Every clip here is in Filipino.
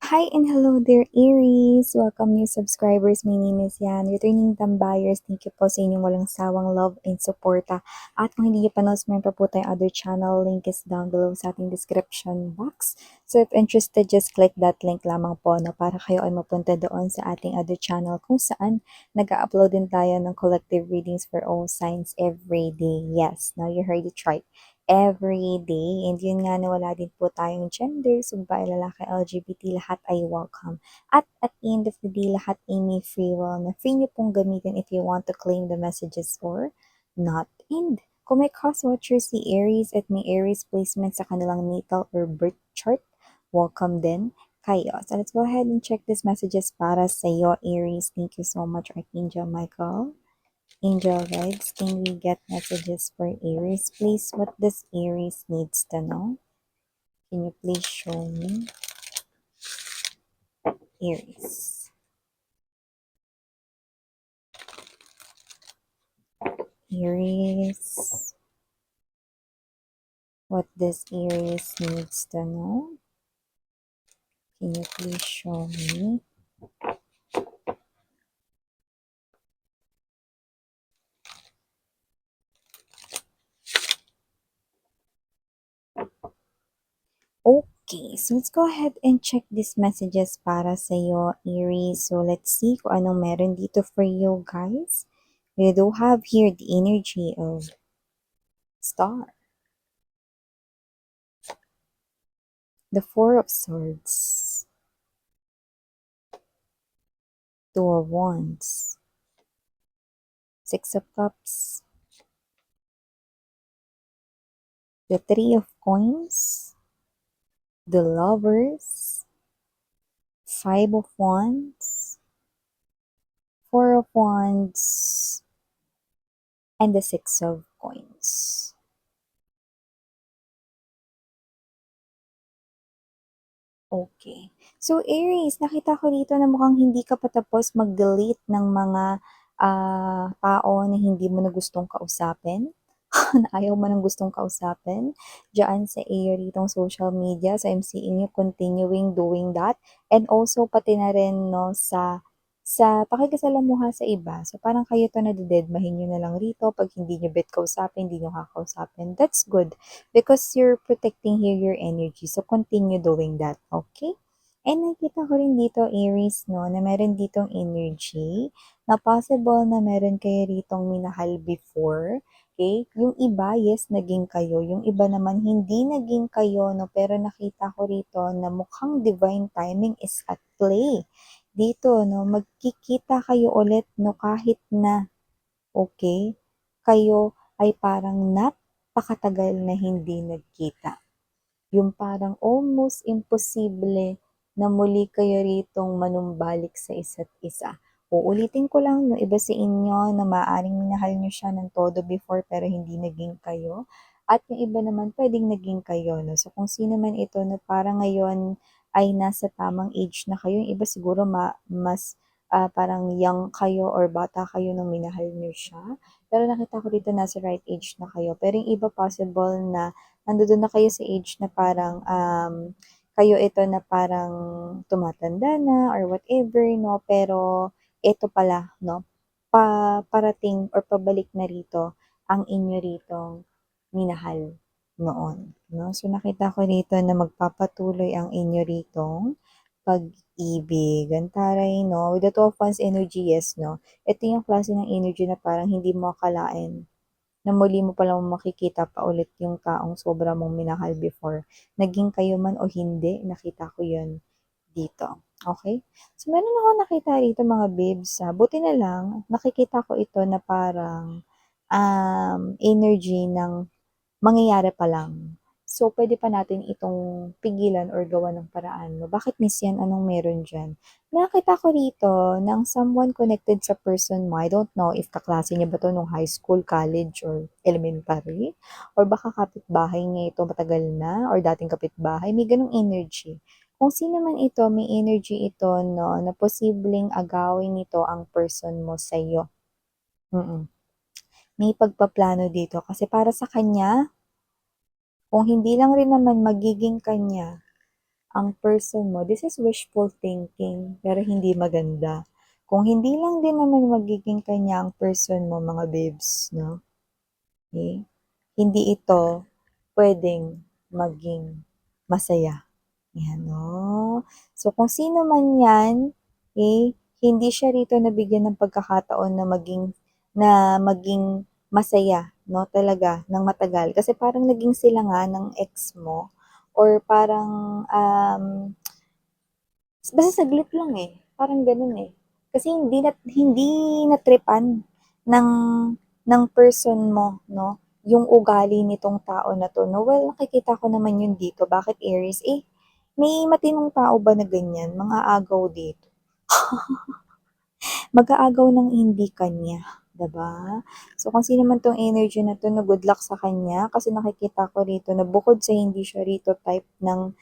Hi and hello there, Aries! Welcome new subscribers. My name is Yan. Returning tambayers, thank you po sa inyong walang sawang love and suporta. At kung hindi niyo pa meron pa po tayong other channel, link is down below sa ating description box. So if interested, just click that link lamang po para kayo ay mapunta doon sa ating other channel kung saan nag-upload din tayo ng collective readings for all signs every day. Yes, now you heard it right, every day. And yun nga na wala din po tayong gender, so babae, lalaki, LGBT, lahat ay welcome. At the end of the day, lahat ay may free will na free nyo pong gamitin if you want to claim the messages or not. And kung may cross-watcher si Aries at may Aries placement sa kanilang natal or birth chart, welcome din kayo. So let's go ahead and check these messages para sa iyo, Aries. Thank you so much, Archangel Michael. Angel guides, can we get messages for Aries, please? What does Aries needs to know? Can you please show me? Aries. Aries. What does Aries needs to know? Can you please show me? Okay, so let's go ahead and check these messages para sa iyo, Aries. So let's see kung anong meron dito for you guys. We do have here the energy of Star. The Four of Swords. Two of Wands. Six of Cups. The Three of Coins. The Lovers. Five of Wands. Four of Wands. And the Six of Coins. Okay. So, Aries, nakita ko dito na mukhang hindi ka pa tapos mag-delete ng mga tao na hindi mo na gustong kausapin. Na ayaw mo nang gustong kausapin diyan sa iyo ritong social media. So, I'm seeing you continuing doing that. And also, pati na rin no, sa pakikisalamuha sa iba. So, parang kayo to nadededmahin nyo na lang rito. Pag hindi nyo bet kausapin, hindi nyo kakausapin. That's good because you're protecting here your energy. So, continue doing that. Okay? And nakita ko rin dito, Aries, no, na meron ditong energy na possible na meron kayo ritong minahal before. Okay? Yung iba, yes, naging kayo. Yung iba naman, hindi naging kayo, no? Pero nakita ko rito na mukhang divine timing is at play. Dito, no? Magkikita kayo ulit, no? Kahit na, okay, kayo ay parang napakatagal na hindi nagkita. Yung parang almost imposible na muli kayo ritong manumbalik sa isa't isa. Uulitin ko lang, yung iba sa inyo na maaaring minahal nyo siya ng todo before pero hindi naging kayo. At yung iba naman pwedeng naging kayo. No? So kung sino man ito na parang ngayon ay nasa tamang age na kayo, yung iba siguro mas parang young kayo or bata kayo nung minahal nyo siya. Pero nakita ko dito nasa right age na kayo. Pero yung iba possible na nandoon na kayo sa age na parang kayo ito na parang tumatanda na or whatever, no? Pero ito pala, no? Parating or pabalik na rito ang inyo ritong minahal noon, no? So nakita ko rito na magpapatuloy ang inyo ritong pag-ibig. Ang taray, no? With the 12 Wands energy, yes, no? Ito yung klase ng energy na parang hindi mo akalain na muli mo palang makikita pa ulit yung taong sobra mong minahal before. Naging kayo man o hindi, nakita ko yun dito. Okay? So, meron ako nakita rito mga babes. Buti na lang, nakikita ko ito na parang energy ng mangyayari pa lang. So, pwede pa natin itong pigilan or gawa ng paraan. No? Bakit miss yan? Anong meron dyan? Nakita ko rito ng someone connected sa person mo. I don't know if kaklase niya ba to nung high school, college, or elementary. Or baka kapitbahay niya ito matagal na or dating kapitbahay. May ganong energy. Kung sino man ito, may energy ito no, na posibleng agawin nito ang person mo sa iyo. May pagpaplano dito kasi para sa kanya, kung hindi lang rin naman magiging kanya ang person mo, this is wishful thinking, pero hindi maganda. Kung hindi lang din naman magiging kanya ang person mo, mga babes, no? Okay? Hindi ito pwedeng maging masaya. Yan, no? So, kung sino man yan, hindi siya rito nabigyan ng pagkakataon na maging masaya, no? Talaga, ng matagal. Kasi parang naging sila nga ng ex mo or parang basta saglit lang eh. Parang ganun eh. Kasi hindi natripan ng person mo, no? Yung ugali nitong tao na to, no? Well, nakikita ko naman yun dito. Bakit Aries? May matinong tao ba na ganyan? Mga agaw dito. Mag-aagaw ng hindi kanya. 'Di ba? So, kung sino man tong energy na to, no, good luck sa kanya. Kasi nakikita ko rito na bukod sa hindi siya rito type ng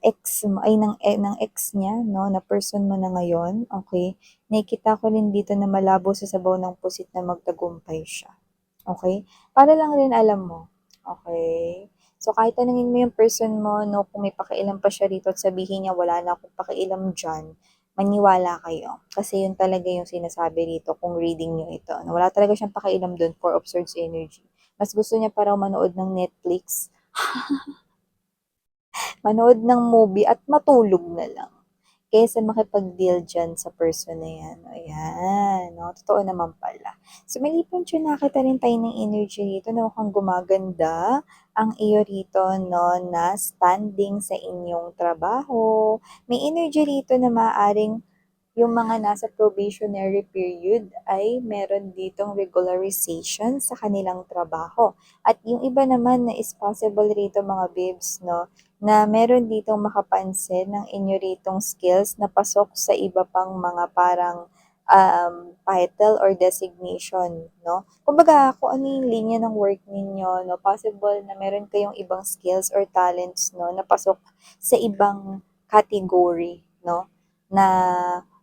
ex mo, ay ng ex niya, no, na person mo na ngayon, okay? Nakikita ko rin dito na malabo sa sabaw ng pusit na magtagumpay siya. Okay? Para lang rin alam mo. Okay? So, kahit tanungin mo yung person mo, no, kung may pakialam pa siya rito at sabihin niya, wala na akong pakialam dyan, maniwala kayo. Kasi yun talaga yung sinasabi rito kung reading nyo ito. Na wala talaga siyang pakialam dun for of Swords energy. Mas gusto niya parang manood ng Netflix, manood ng movie at matulog na lang kaysa makipag-deal dyan sa person na yan. Ayan, no? Totoo naman pala. So, maliban dyan, nakita rin tayo ng energy rito na mukhang gumaganda ang iyo rito, no, na standing sa inyong trabaho. May energy rito na maaring yung mga nasa probationary period ay meron ditong regularization sa kanilang trabaho. At yung iba naman na is possible rito mga babes, no, na meron ditong makapansin ng inyo ritong skills na pasok sa iba pang mga parang title or designation, no? Kumbaga, kung ano yung linya ng work ninyo, no, possible na meron kayong ibang skills or talents, no, na pasok sa ibang category, no, na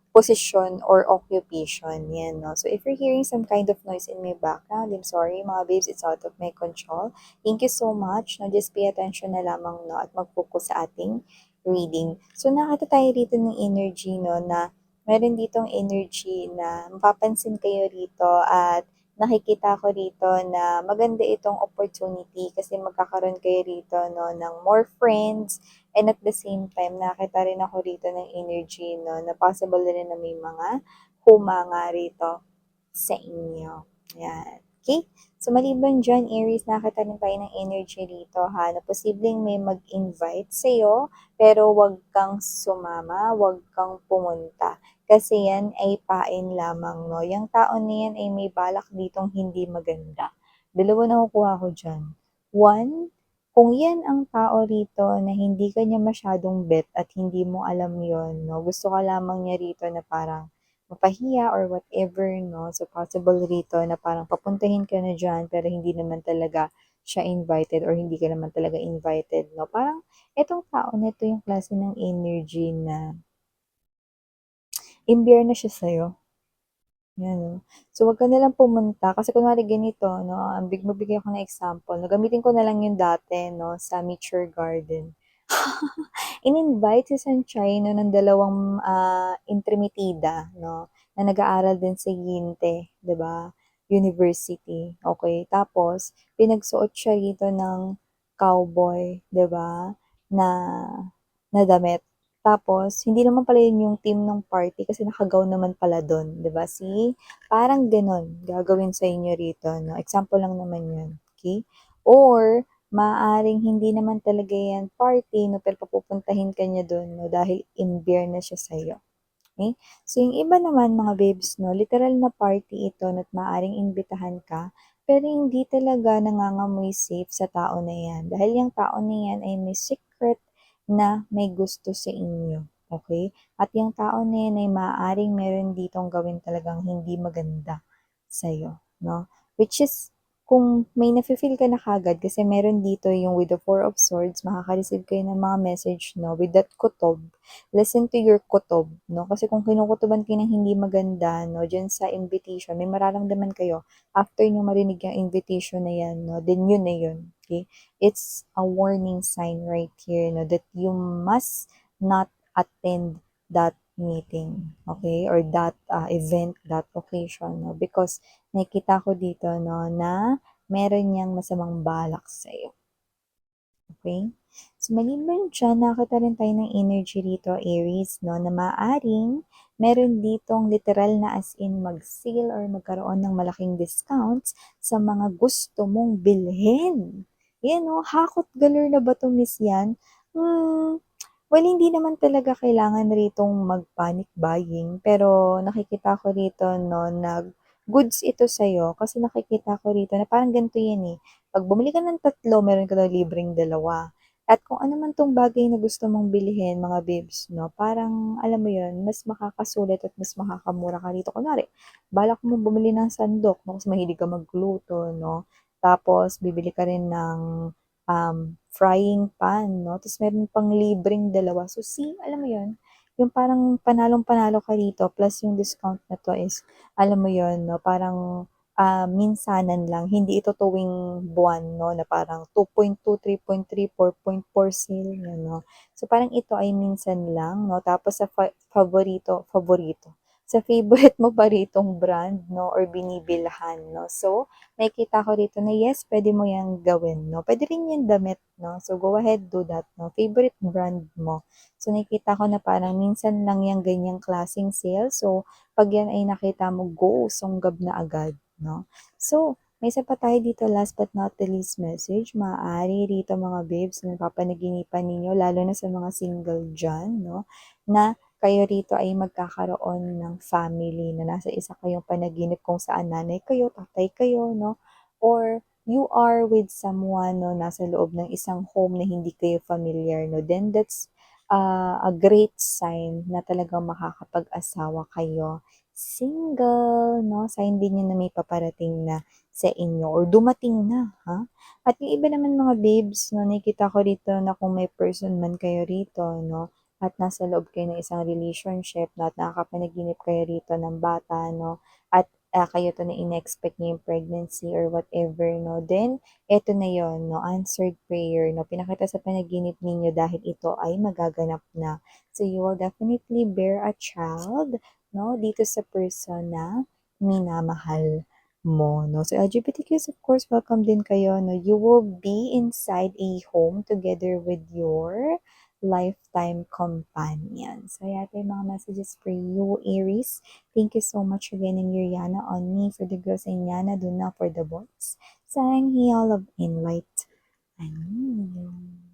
position or occupation. Yan, no? So, if you're hearing some kind of noise in my background, I'm sorry, mga babes, it's out of my control. Thank you so much. No? Just pay attention na lamang, no? At mag-focus sa ating reading. So, nakita tayo rito ng energy, no? Na meron ditong energy na mapapansin kayo rito at nakikita ko rito na maganda itong opportunity kasi magkakaroon kayo rito, no, ng more friends. And at the same time, nakita rin ako rito ng energy, no, na possible rin na may mga humanga rito sa inyo. Yan. Okay? So, maliban dyan, Aries, nakita rin tayo ng energy rito, ha, na posibleng may mag-invite sa'yo, pero wag kang sumama, wag kang pumunta. Kasi yan ay pain lamang, no? Yung tao na yan ay may balak ditong hindi maganda. Dalawa na kukuha ko dyan. One, kung yan ang tao rito na hindi ka niya masyadong bet at hindi mo alam yon, no? Gusto ka lamang niya rito na parang mapahiya or whatever, no? So, possible rito na parang papuntahin ka na dyan pero hindi naman talaga siya invited or hindi ka naman talaga invited, no? Parang etong tao na ito yung klase ng energy na imbyer na siya sa'yo. Yan, no? So, wag ka na lang pumunta. Kasi kunwari ganito, no? Magbigay ako ng example. No? Gamitin ko na lang yung dati, no? Sa Nature Garden. In-invite si Sunshine, no, ng dalawang intrimitida, no? Na nag-aaral din sa Yinte, 'di ba? University. Okay. Tapos, pinagsuot siya rito ng cowboy, 'di ba? Na damit. Tapos, hindi naman pala yun yung team ng party kasi nakagaw naman pala doon, 'di ba? See? Parang ganun gagawin sa inyo rito, no? Example lang naman yun, okay? Or, maaring hindi naman talaga yan party, no, pero papupuntahin ka niya doon, no, dahil in-bear na siya sa'yo. Okay? So, yung iba naman, mga babes, no, literal na party ito, no, at maaring imbitahan ka, pero hindi talaga nangangamoy safe sa tao na yan. Dahil yung tao na yan ay may secret na may gusto sa inyo. Okay? At yung tao na yan ay maaaring meron ditong gawin talagang hindi maganda sa'yo. No? Which is, kung may nafe-feel ka na kaagad kasi meron dito yung with the Four of Swords, makaka-receive kayo ng mga message, no, with that kutob. Listen to your kutob, no? Kasi kung kinukutuban kayo ng hindi maganda, no, diyan sa invitation, may mararamdaman kayo after nyo marinig yung invitation na yan, no, then yun na yun, okay? It's a warning sign right here, no, that you must not attend that meeting, okay? Or that event, that occasion, no? Because nakita ko dito, no, na meron niyang masamang balak sa'yo. Okay? So, maliban dyan, nakita rin tayo ng energy rito, Aries, no, na maaring meron ditong literal na as in mag-sale or magkaroon ng malaking discounts sa mga gusto mong bilhin. Yan, no, hakot galore na ba to, Miss Yan? Well, hindi naman talaga kailangan ritong mag-panic buying, pero nakikita ko rito, no, na goods ito sa'yo kasi nakikita ko rito na parang ganito yan eh. Pag bumili ka ng tatlo, meron ka daw libreng dalawa. At kung ano man tong bagay na gusto mong bilhin, mga babes, no, parang, alam mo yun, mas makakasulit at mas makakamura ka rito. Kunwari, balak mo bumili ng sandok, no, kasi mahilig ka magluto, no, tapos bibili ka rin ng frying pan, no? Tapos meron pang libreng dalawa. So, see, alam mo yun, yung parang panalong-panalo ka rito, plus yung discount na to is, alam mo yun, no? Parang minsanan lang, hindi ito tuwing buwan, no? Na parang 2.2, 3.3, 4.4 sale, yun, no? So, parang ito ay minsan lang, no? Tapos sa favorito, sa favorite mo pa ritong brand, no? Or binibilhan, no? So, nakikita ko dito na yes, pwede mo yang gawin, no? Pwede rin yung damit, no? So, go ahead, do that, no? Favorite brand mo. So, nakikita ko na parang minsan lang yung ganyang klaseng sale. So, pag yan ay nakita mo, go, sunggab na agad, no? So, may isa pa tayo dito, last but not the least message. Maaari rito mga babes na napapanaginipan ninyo, lalo na sa mga single dyan, no? Na kayo rito ay magkakaroon ng family na nasa isa kayong panaginip kung saan nanay kayo, tatay kayo, no? Or you are with someone, no, nasa loob ng isang home na hindi kayo familiar, no? Then that's a great sign na talagang makakapag-asawa kayo. Single, no? Sign din yun na may paparating na sa inyo or dumating na, ha? At yung iba naman mga babes, no, nakikita ko rito na kung may person man kayo rito, no, at nasa loob kayo ng isang relationship na at nakakapanaginip kayo rito ng bata, no? At kayo to na in-expect niyo yung pregnancy or whatever, no? Then, eto na yon, no? Answered prayer, no? Pinakita sa panaginip ninyo dahil ito ay magaganap na. So, you will definitely bear a child, no? Dito sa person na minamahal mo, no? So, LGBTQs, of course, welcome din kayo, no? You will be inside a home together with your lifetime companion. So, yata yung mga messages for you, Aries. Thank you so much again in Yana on me for the girls in Yana, do not for the boys. Sayang he all of invite. I mean.